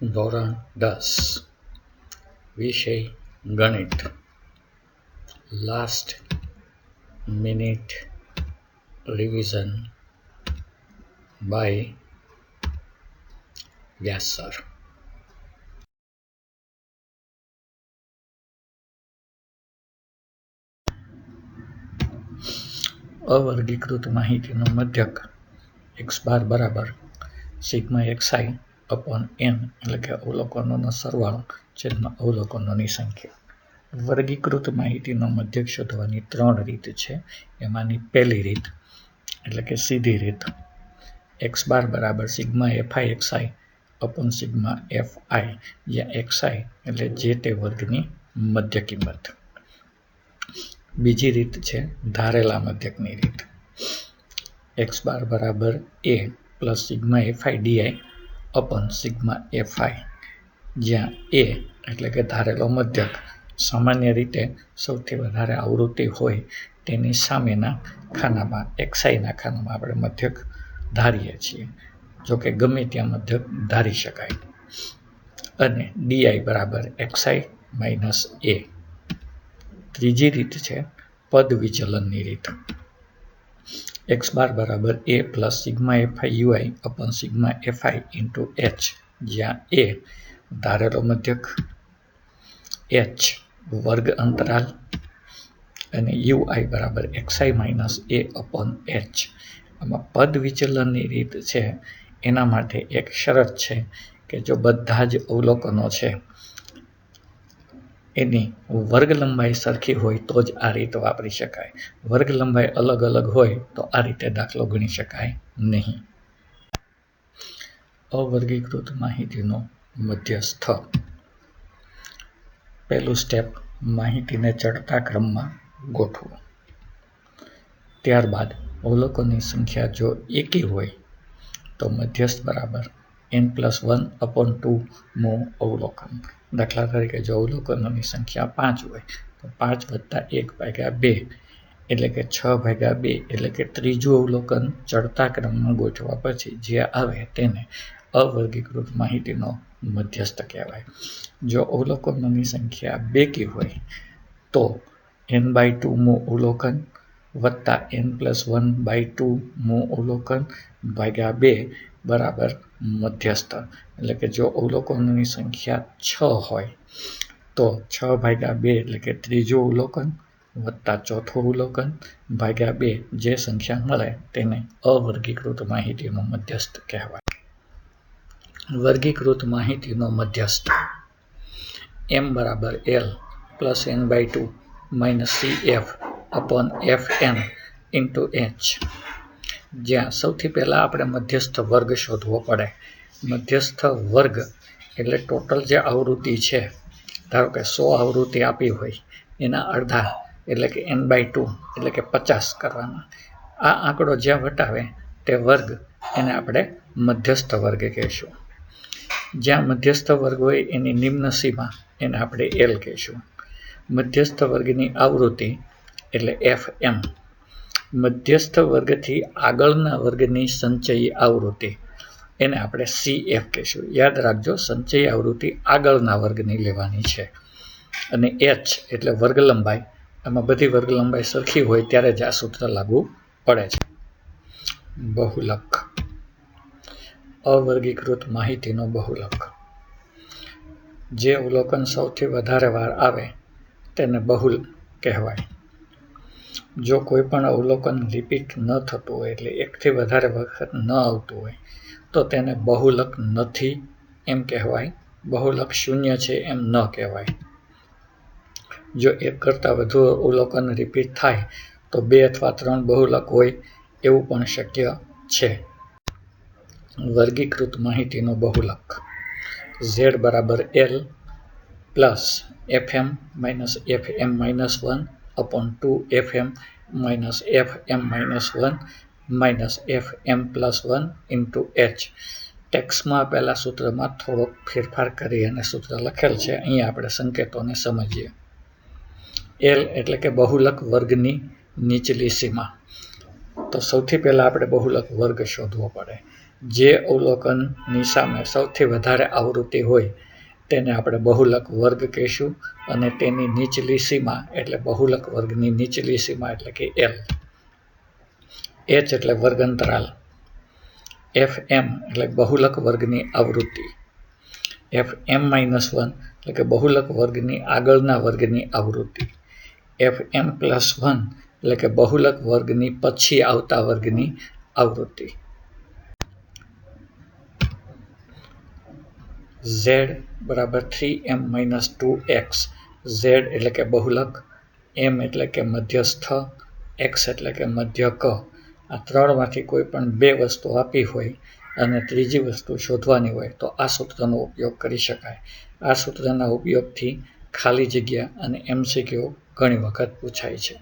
ધોરણ 10 વિષય ગણિત last minute revision by Vyas sir. અવર્ગીકૃત માહિતીનો મધ્યક x બાર બરાબર સિગ્મા xi અપોન n એટલે કે અવલોકનોનો સરવાળો છેદમાં અવલોકનોની સંખ્યા. વર્ગીકૃત માહિતીનો મધ્યક શોધવાની 3 રીત છે. એમાંની પહેલી રીત એટલે કે સીધી રીત x બાર બરાબર sigma fi xi upon sigma fi, જ્યાં xi એટલે જે તે વર્ગની મધ્ય કિંમત. બીજી રીત છે ધારેલા મધ્યકની રીત x બાર બરાબર a plus sigma fi di upon sigma fi, જ્યાં a એટલે કે ધારેલો મધ્યક સામાન્ય રીતે સૌથી વધારે આવૃત્તિ હોય તેની સામેના ખાનામાં xi ના ખાનામાં આપણે મધ્યક ધારીએ છીએ. જોકે ગમે ત્યાં મધ્યક ધારી શકાય. અને di બરાબર xi માઇનસ a. ત્રીજી રીત છે પદ વિચલનની રીત x બાર બરાબર a plus sigma fi ui upon sigma fi into h, જ્યાં a ધારેલો મધ્યક, h વર્ગ અંતરાલ અને ui બરાબર xi minus a upon h. આમાં પદ વિચલનની રીત છે એના માટે એક શરત છે કે જો બધા જ અવલોકનો છે એની વર્ગ લંબાઈ સરખી હોય તો જ આ રીત વાપરી શકાય. વર્ગ લંબાઈ અલગ અલગ હોય તો આ રીતે દાખલો ગણી શકાય નહીં. અવર્ગીકૃત માહિતીનો મધ્યસ્થ. પહેલું સ્ટેપ, માહિતીને ચડતા ક્રમમાં ગોઠવો. ત્યારબાદ અવલોકનની સંખ્યા જો એકી હોય તો મધ્યસ્થ બરાબર n+1 અપોન 2 મો અવલોકન. દાખલા તરીકે જો અવલોકનોની સંખ્યા 5 હોય તો 5 વત્તા 1 ભાગ્યા 2 એટલે કે 6 ભાગ્યા 2 એટલે કે ત્રીજું અવલોકન ચડતા ક્રમમાં ગોઠવા પછી જે આવે તેને અવર્ગીકૃત માહિતીનો મધ્યસ્થ કહેવાય. જો અવલોકનોની સંખ્યા બેકી હોય તો n/2 મો અવલોકન વત્તા n+1/2 મો અવલોકન ભાગ્યા 2 બરાબર મધ્યસ્થ. એટલે કે જો અવલોકનોની સંખ્યા 6 હોય તો 6 ભાગ્યા 2 એટલે કે ત્રીજું અવલોકન વત્તા ચોથું અવલોકન ભાગ્યા 2 જે સંખ્યા મળે તેને અવર્ગીકૃત માહિતીનો મધ્યસ્થ કહેવાય. વર્ગીકૃત માહિતીનો મધ્યસ્થ m બરાબર l plus n/2 minus cf upon fn into h, જ્યાં સૌથી પહેલાં આપણે મધ્યસ્થ વર્ગ શોધવો પડે. મધ્યસ્થ વર્ગ એટલે ટોટલ જે આવૃત્તિ છે, ધારો કે 100 આવૃત્તિ આપી હોય એના અડધા એટલે કે n/2 એટલે કે 50 કરવાના. આ આંકડો જ્યાં વટાવે તે વર્ગ એને આપણે મધ્યસ્થ વર્ગ કહીશું. જ્યાં મધ્યસ્થ વર્ગ હોય એની નિમ્ન સીમા એને આપણે l કહીશું. મધ્યસ્થ વર્ગની આવૃત્તિ એટલે fm. મધ્યસ્થ વર્ગથી આગળના વર્ગની સંચયી આવૃત્તિ એને આપણે cf કહીશું. યાદ રાખજો, સંચયી આવૃત્તિ આગળના વર્ગની લેવાની છે. અને h એટલે વર્ગ લંબાઈ. આમાં બધી વર્ગ લંબાઈ સરખી હોય ત્યારે જ આ સૂત્ર લાગુ પડે છે. બહુલક. અવર્ગીકૃત માહિતીનો બહુલક. જે અવલોકન સૌથી વધારે વાર આવે તેને બહુલ કહેવાય. જો કોઈ પણ અવલોકન રિપીટ ન થતું હોય એટલે એકથી વધારે વખત ન આવતું હોય તો તેને બહુલક નથી એમ કહેવાય. બહુલક શૂન્ય છે એમ ન કહેવાય. જો એક કરતાં વધુ અવલોકન રિપીટ થાય તો 2 અથવા 3 બહુલક હોય એવું પણ શક્ય છે. વર્ગીકૃત માહિતીનો બહુલક z બરાબર l plus fm minus fm minus 1 upon 2fm minus fm minus 1 minus fm plus 1 into h. ટેક્સ્ટમાં આપેલા સૂત્રમાં થોડોક ફેરફાર કરી અને સૂત્ર લખેલ છે. અહીંયા આપણે સંકેતોને સમજીએ. l એટલે કે બહુલક વર્ગની નીચલી સીમા. તો સૌથી પહેલાં આપણે બહુલક વર્ગ શોધવો પડે. જે અવલોકનની સામે સૌથી વધારે આવૃત્તિ હોય તેને આપણે બહુલક વર્ગ કહીશું અને તેની નીચલી સીમા એટલે બહુલક વર્ગની નીચલી સીમા એટલે કે L. H એટલે વર્ગ અંતરાલ. Fm એટલે બહુલક વર્ગની આવૃત્તિ. Fm-1 એટલે કે બહુલક વર્ગની આગળના વર્ગની આવૃત્તિ. Fm+1 એટલે કે બહુલક વર્ગની પછી આવતા વર્ગની આવૃત્તિ. Z બરાબર 3m-2x. Z એટલે કે બહુલક, m એટલે કે મધ્યસ્થ, x એટલે કે મધ્યક. આ ત્રણમાંથી કોઈ પણ બે વસ્તુ આપી હોય અને ત્રીજી વસ્તુ શોધવાની હોય તો આ સૂત્રનો ઉપયોગ કરી શકાય. આ સૂત્રના ઉપયોગથી ખાલી જગ્યા અને MCQ ઘણી વખત પૂછાય છે.